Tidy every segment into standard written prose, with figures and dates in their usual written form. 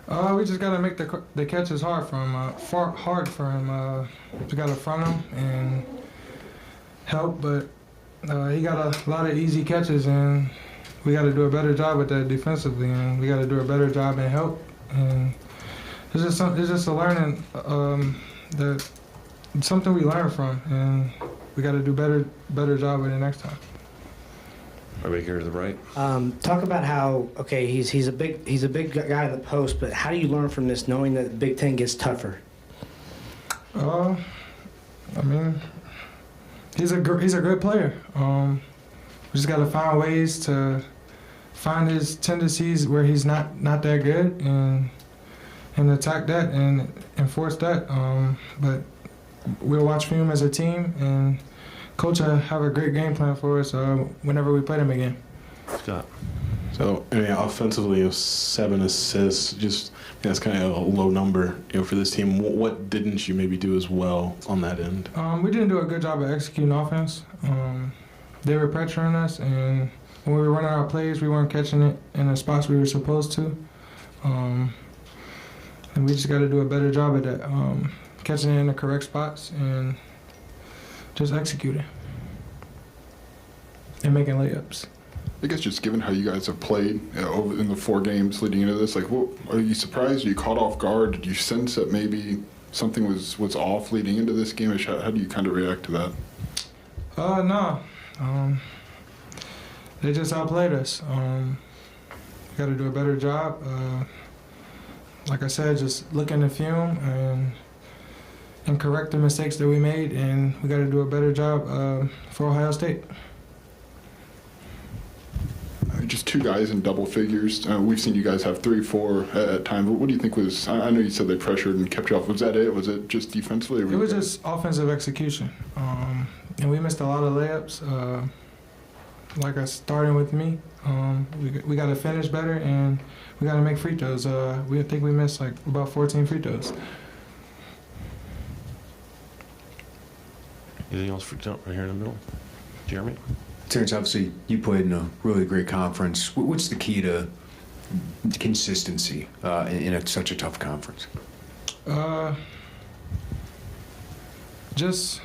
We just gotta make the catches hard for him. We gotta front him and help, but he got a lot of easy catches, and we gotta do a better job with that defensively, and we gotta do a better job in help. And it's just a learning that something we learn from, and we gotta do better job with it next time. Right here to the right. Talk about how he's a big guy in the post, but how do you learn from this, knowing that the Big Ten gets tougher? I mean, he's a good player. We just got to find ways to find his tendencies where he's not that good, and attack that and enforce that. But we'll watch film as a team, and Coach have a great game plan for us whenever we play them again. Scott. So, offensively, 7 assists. Just that's kind of a low number, for this team. What didn't you maybe do as well on that end? We didn't do a good job of executing offense. They were pressuring us, and when we were running our plays, we weren't catching it in the spots we were supposed to. And we just got to do a better job at that, catching it in the correct spots and just executing and making layups. I guess just given how you guys have played over in the 4 games leading into this, what are you surprised? Are you caught off guard? Did you sense that maybe something was off leading into this game? How do you kind of react to that? No. They just outplayed us. We got to do a better job. Like I said, just look in the film and correct the mistakes that we made, and we got to do a better job for Ohio State. Just 2 guys in double figures. We've seen you guys have 3, 4 at times. What do you think was? I know you said they pressured and kept you off. Was that it? Was it just defensively? It was just offensive execution, and we missed a lot of layups. Starting with me, we got to finish better, and we got to make free throws. I think we missed about 14 free throws. Anything else for right here in the middle? Jeremy? Terrence, obviously, you played in a really great conference. What's the key to consistency in such a tough conference? Just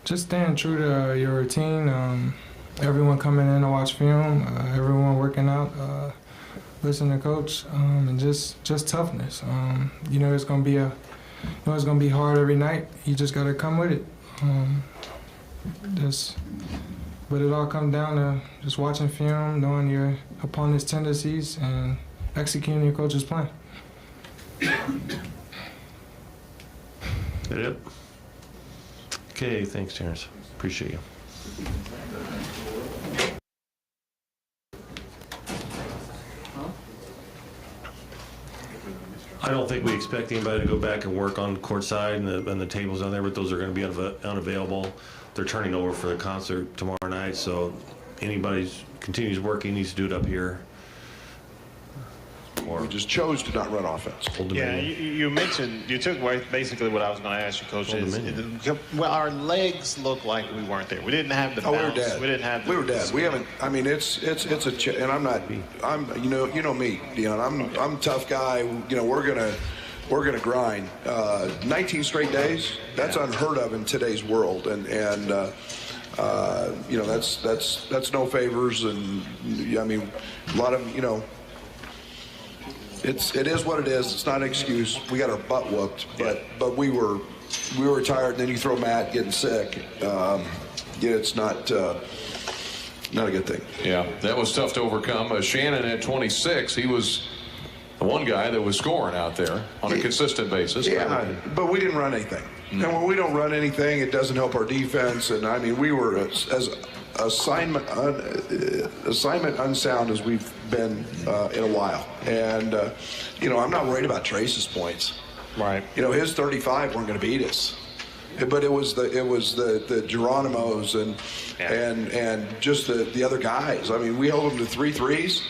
staying true to your routine. Everyone coming in to watch film. Everyone working out. Listening to coach, and just toughness. It's gonna be hard every night. You just gotta come with it. But it all comes down to just watching film, knowing your opponent's tendencies, and executing your coach's plan. Yep. Okay, thanks, Terrence. Appreciate you. I don't think we expect anybody to go back and work on court side and the tables down there, but those are going to be unavailable. They're turning over for the concert tomorrow night, so anybody continues working needs to do it up here. We just chose to not run offense. Yeah, you mentioned, you took away basically what I was going to ask you, Coach. Well, our legs look like we weren't there. We didn't have the bounce. We were dead. We didn't have the We were dead. We haven't. I mean, it's and I'm not. You know me, Dion. I'm a tough guy. We're gonna grind. 19 straight days. That's unheard of in today's world, and that's no favors, and I mean, a lot of It is what it is. It's not an excuse. We got our butt whooped, but we were tired. And then you throw Matt getting sick. It's not a good thing. Yeah, that was tough to overcome. Shannon at 26, he was the one guy that was scoring out there on a consistent basis. Yeah, but we didn't run anything. And when we don't run anything, it doesn't help our defense. And I mean, we were as assignment unsound as we've been in a while. And I'm not worried about Trace's points. Right. His 35 weren't going to beat us. But it was the Geronimos and just the other guys. I mean, we held them to 3 threes.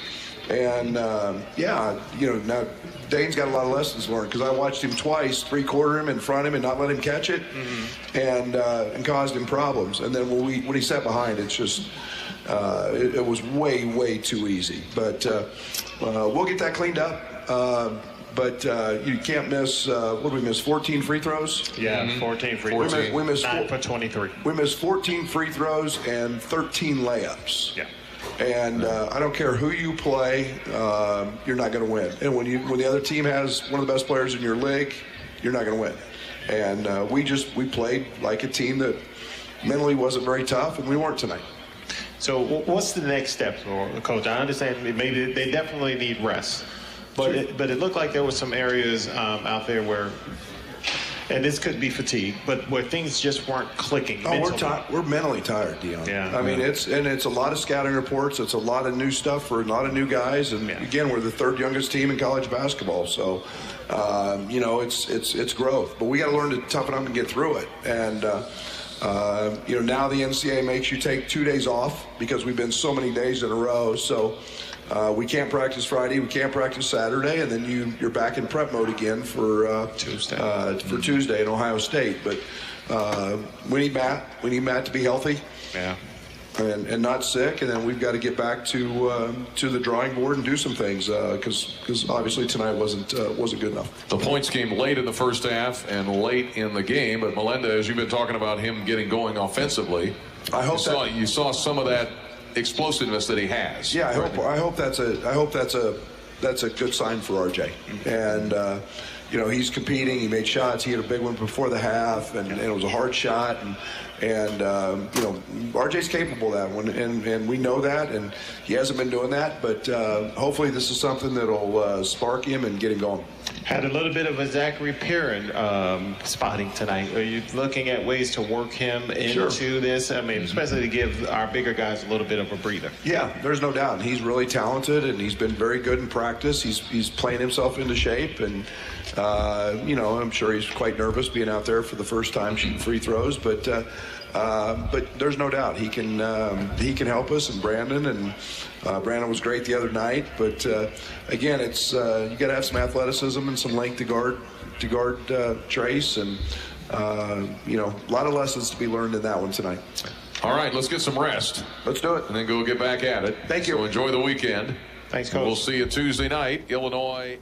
And now Dane's got a lot of lessons learned, because I watched him twice, 3-quarter him, in front of him, and not let him catch it, and caused him problems. And then when he sat behind, it's just It was way too easy. But we'll get that cleaned up. But you can't miss, what did we miss, 14 free throws? Yeah, 14 free throws. We missed 9 for 23. We missed 14 free throws and 13 layups. Yeah. And I don't care who you play, you're not going to win. And when the other team has one of the best players in your league, you're not going to win. And we played like a team that mentally wasn't very tough, and we weren't tonight. So what's the next step for Coach? I understand maybe they definitely need rest, but it looked like there were some areas out there where, and this could be fatigue, but where things just weren't clicking. Oh, we're mentally tired, Dion. Yeah. I mean, it's a lot of scouting reports. It's a lot of new stuff for a lot of new guys, and again, we're the third youngest team in college basketball, so it's growth. But we got to learn to toughen up and get through it. And now the NCAA makes you take 2 days off because we've been so many days in a row. So we can't practice Friday, we can't practice Saturday, and then you're back in prep mode again for Tuesday in Ohio State. But we need Matt. We need Matt to be healthy. Yeah. And not sick, and then we've got to get back to the drawing board and do some things because obviously tonight wasn't good enough. The points came late in the first half and late in the game, but Melendez, you've been talking about him getting going offensively. I hope you saw some of that explosiveness that he has. Yeah, I hope that's a good sign for RJ. And he's competing. He made shots. He had a big one before the half, and it was a hard shot. And RJ's capable of that one, and we know that, and he hasn't been doing that, but hopefully this is something that'll spark him and get him going. Had a little bit of a Zachary Perrin spotting tonight. Are you looking at ways to work him into this? I mean, especially to give our bigger guys a little bit of a breather. Yeah, there's no doubt. He's really talented, and he's been very good in practice. He's playing himself into shape, and I'm sure he's quite nervous being out there for the first time shooting free throws, but there's no doubt he can help us, and Brandon was great the other night. But again, it's you got to have some athleticism and some length to guard Trace, and a lot of lessons to be learned in that one tonight. All right, let's get some rest. Let's do it, and then go get back at it. Thank you. So enjoy the weekend. Thanks, Coach. We'll see you Tuesday night, Illinois.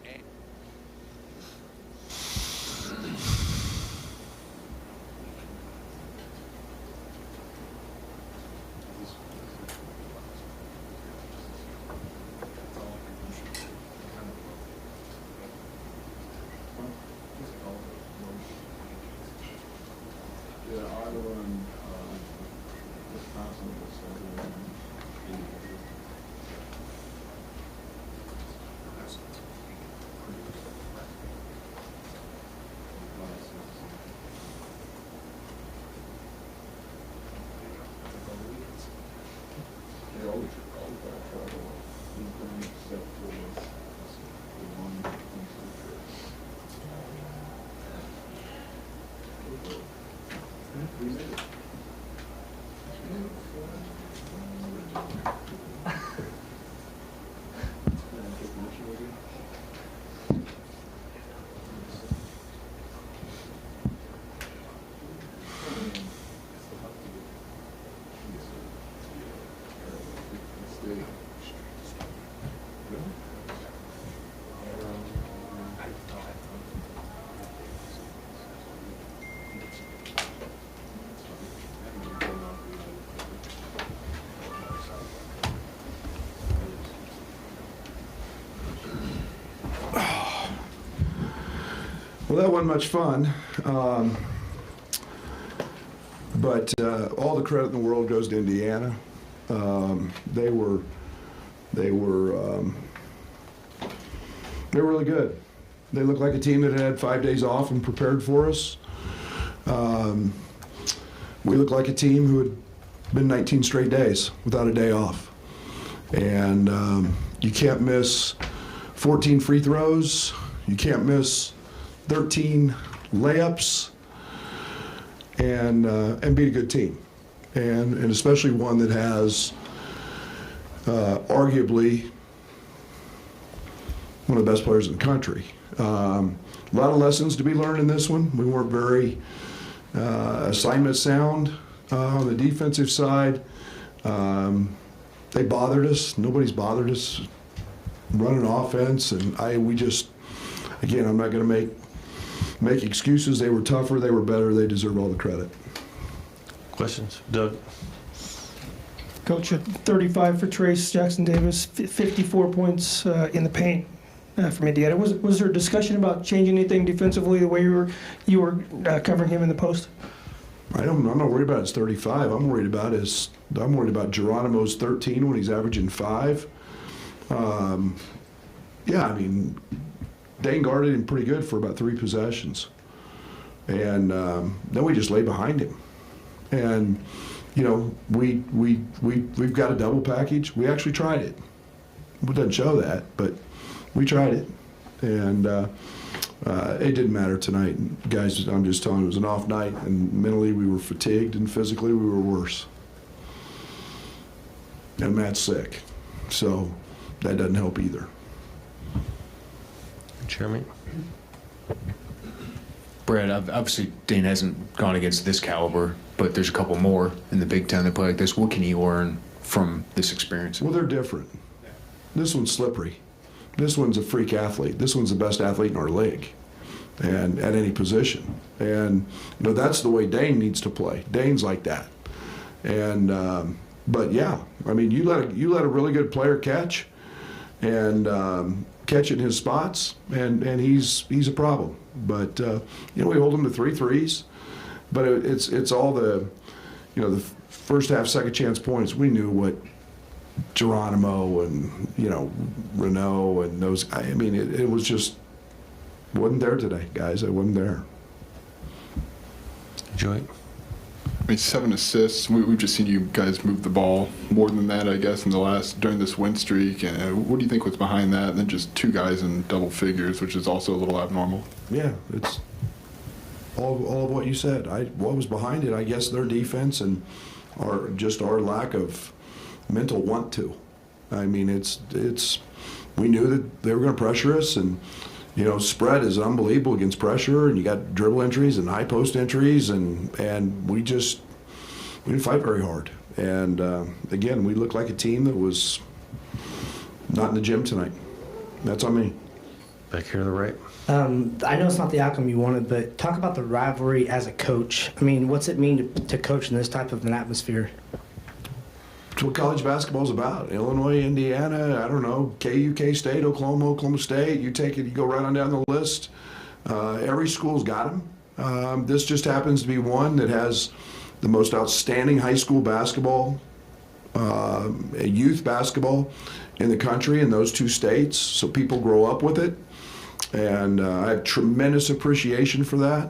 Well, that wasn't much fun, but all the credit in the world goes to Indiana. They were really good. They looked like a team that had 5 days off and prepared for us. We looked like a team who had been 19 straight days without a day off. And you can't miss 14 free throws. You can't miss 13 layups and beat a good team. And especially one that has arguably one of the best players in the country. A lot of lessons to be learned in this one. We weren't very assignment sound on the defensive side. they bothered us. Nobody's bothered us running offense, and we just, again, I'm not going to make excuses. They were tougher, they were better, they deserve all the credit. Questions? Doug? Coach, 35 for Trace Jackson Davis, 54 points in the paint from Indiana. Was there a discussion about changing anything defensively, the way you were covering him in the post? I'm not worried about his 35. I'm worried about Geronimo's 13 when he's averaging 5. Yeah, I mean, Dane guarded him pretty good for about 3 possessions, and then we just lay behind him. And you know, we've got a double package. We actually tried it. It doesn't show that, but we tried it, and it didn't matter tonight. Guys, I'm just telling you, it was an off night, and mentally we were fatigued, and physically we were worse. And Matt's sick, so that doesn't help either. Jeremy? Brad, obviously Dane hasn't gone against this caliber, but there's a couple more in the Big Ten that play like this. What can he learn from this experience? Well, they're different. This one's slippery. This one's a freak athlete. This one's the best athlete in our league, and at any position. And you know, that's the way Dane needs to play. Dane's like that. And but yeah, I mean, you let a really good player catch, and catch in his spots, and he's a problem. But you know, we hold him to 3 threes, but it's all the, you know, the first half, second chance points. We knew what Geronimo and, you know, Renault and those. I mean, it was just wasn't there today, guys. It wasn't there. Joy? I mean, 7 assists. We've just seen you guys move the ball more than that, I guess, during this win streak. And what do you think was behind that? And then just 2 guys in double figures, which is also a little abnormal. Yeah, it's all of what you said. What was behind it? I guess their defense and our lack of mental want to. I mean, it's we knew that they were going to pressure us, and you know, spread is unbelievable against pressure, and you got dribble entries and high post entries, and we didn't fight very hard. And again, we looked like a team that was not in the gym tonight. That's on me. Back here to the right. I know it's not the outcome you wanted, but talk about the rivalry as a coach. I mean, what's it mean to coach in this type of an atmosphere? It's what college basketball is about. Illinois, Indiana, I don't know, KU, K-State, Oklahoma, Oklahoma State. You take it, you go right on down the list. Every school's got them. This just happens to be one that has the most outstanding high school basketball, youth basketball in the country in those 2 states. So people grow up with it. And I have tremendous appreciation for that.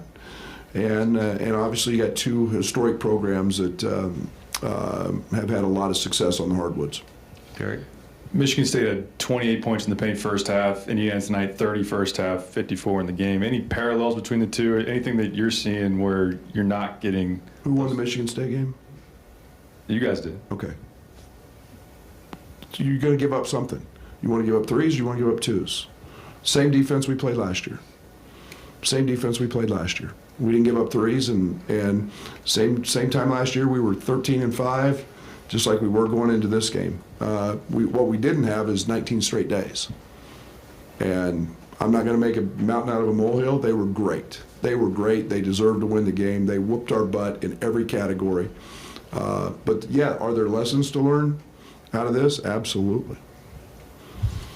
And obviously you got 2 historic programs that have had a lot of success on the hardwoods. Derek? Michigan State had 28 points in the paint first half. Indiana tonight, 30 first half, 54 in the game. Any parallels between the 2? Anything that you're seeing where you're not getting... Who won the Michigan State game? You guys did. Okay. So you're going to give up something. You want to give up 3s, you want to give up 2s. Same defense we played last year. We didn't give up 3s, and same time last year we were 13-5, just like we were going into this game. What we didn't have is 19 straight days. And I'm not going to make a mountain out of a molehill. They were great. They deserved to win the game. They whooped our butt in every category. But yeah, are there lessons to learn out of this? Absolutely.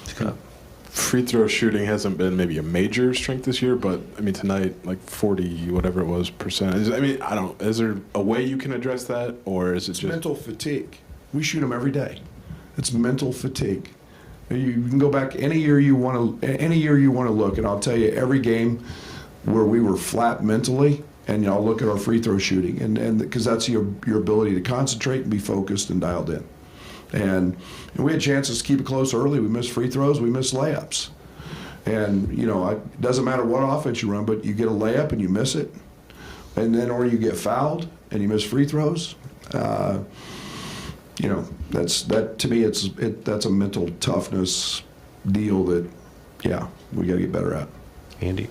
Scott? Free throw shooting hasn't been maybe a major strength this year, but I mean tonight, like 40, whatever it was, percent. I mean, I don't. Is there a way you can address that, or is it just mental fatigue? We shoot them every day. It's mental fatigue. You can go back any year you want to look, and I'll tell you every game where we were flat mentally, and I'll look at our free throw shooting, and because that's your ability to concentrate and be focused and dialed in. And we had chances to keep it close early. We missed free throws. We missed layups. And, you know, it doesn't matter what offense you run, but you get a layup and you miss it. And then, or you get fouled and you miss free throws. You know, that to me, that's a mental toughness deal that, yeah, we got to get better at. Andy?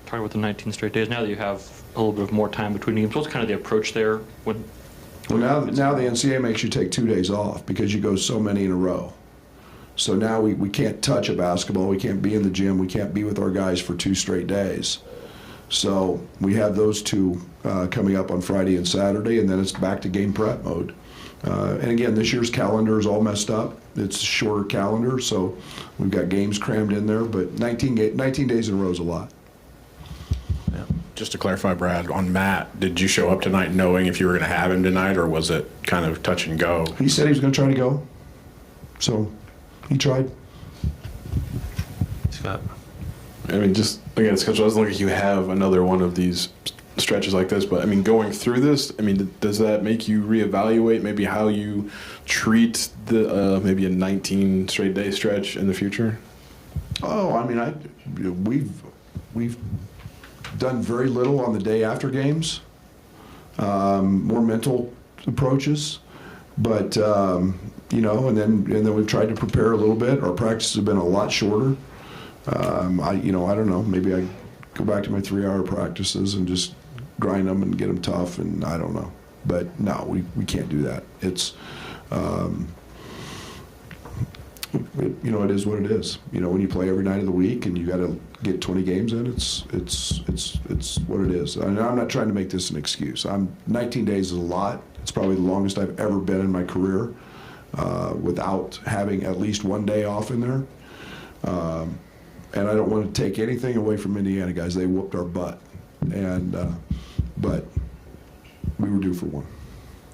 Talking about the 19 straight days, now that you have a little bit of more time between games, what's kind of the approach there when Well, now the NCAA makes you take 2 days off because you go so many in a row. So now we can't touch a basketball, we can't be in the gym, we can't be with our guys for 2 straight days. So we have those 2 coming up on Friday and Saturday, and then it's back to game prep mode. And again, this year's calendar is all messed up. It's a shorter calendar, so we've got games crammed in there, but 19 days in a row is a lot. Just to clarify, Brad, on Matt, did you show up tonight knowing if you were going to have him tonight, or was it kind of touch and go? He said he was going to try to go, so he tried. Scott. I mean, just again, it doesn't look like you have another one of these stretches like this, but I mean, going through this, I mean, does that make you reevaluate maybe how you treat the maybe a 19 straight day stretch in the future? Oh, I mean, we've done very little on the day after games, more mental approaches, but you know, and then we've tried to prepare a little bit. Our practices have been a lot shorter. I don't know, maybe I go back to my 3-hour practices and just grind them and get them tough, and I don't know, but no, we can't do that. It's it is what it is. You know, when you play every night of the week and you got to get 20 games in, it's what it is. And I'm not trying to make this an excuse. 19 days is a lot. It's probably the longest I've ever been in my career without having at least 1 day off in there. And I don't want to take anything away from Indiana, guys. They whooped our butt, and but we were due for one.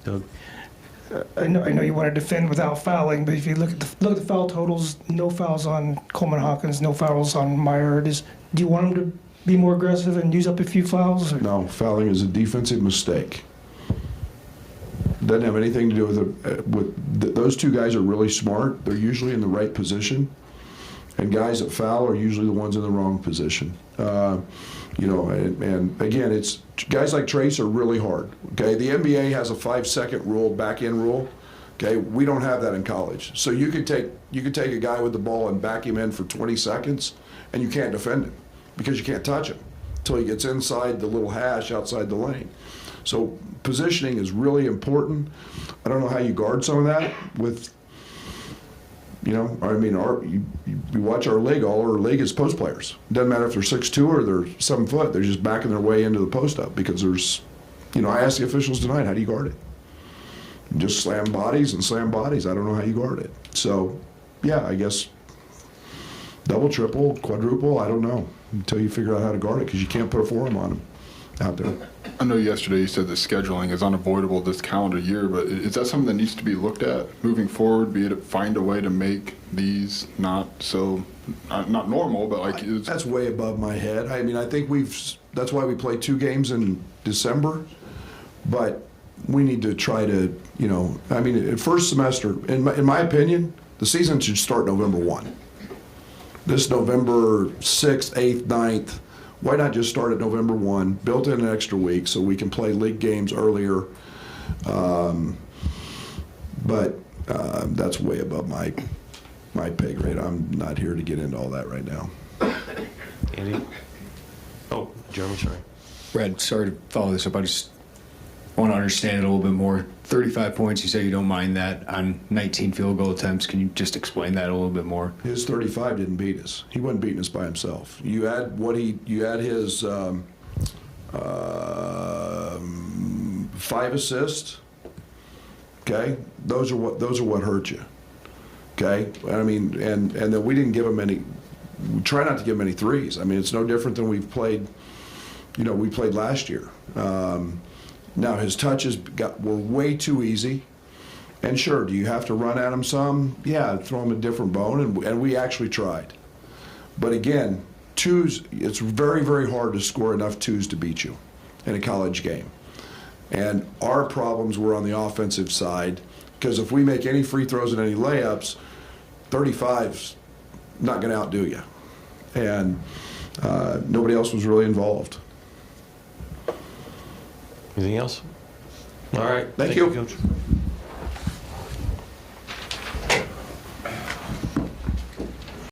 Doug. I know you want to defend without fouling, but if you look at the foul totals, no fouls on Coleman Hawkins, no fouls on Meyer. Do you want him to be more aggressive and use up a few fouls? Or? No, fouling is a defensive mistake. Doesn't have anything to do with those 2 guys are really smart. They're usually in the right position, and guys that foul are usually the ones in the wrong position. And again, it's guys like Trace are really hard. Okay, the NBA has a 5-second rule, back-end rule. Okay, we don't have that in college. So you could take a guy with the ball and back him in for 20 seconds, and you can't defend him because you can't touch him until he gets inside the little hash outside the lane. So positioning is really important. I don't know how you guard some of that with. You watch our league. All our league is post players. It doesn't matter if they're 6'2" or they're 7 foot. They're just backing their way into the post up because there's, I asked the officials tonight, how do you guard it? You just slam bodies and slam bodies. I don't know how you guard it. So, yeah, I guess double, triple, quadruple, I don't know until you figure out how to guard it because you can't put a forearm on them out there. I know yesterday you said the scheduling is unavoidable this calendar year, but is that something that needs to be looked at moving forward? Be it to find a way to make these not normal, but like that's way above my head. I mean, I think that's why we play 2 games in December, but we need to try to, first semester, in my opinion, the season should start November 1. This November 6th, 8th, 9th. Why not just start at November 1, built in an extra week so we can play league games earlier? But that's way above my pay grade. I'm not here to get into all that right now. Andy? Oh, Jeremy, sorry. Brad, sorry to follow this up. I just want to understand it a little bit more. 35 points, you say you don't mind that on 19 field goal attempts. Can you just explain that a little bit more? His 35 didn't beat us. He wasn't beating us by himself. You add his 5 assists. Okay, those are what hurt you. Okay, I mean, and then we didn't give him any. We try not to give him any threes. I mean, it's no different than we've played. We played last year. Now his touches were way too easy. And sure, do you have to run at him some? Yeah, throw him a different bone, and we actually tried. But again, 2s, it's very, very hard to score enough 2s to beat you in a college game. And our problems were on the offensive side, because if we make any free throws and any layups, 35's not going to outdo you. And nobody else was really involved. Anything else? All right. Thank you. Coach.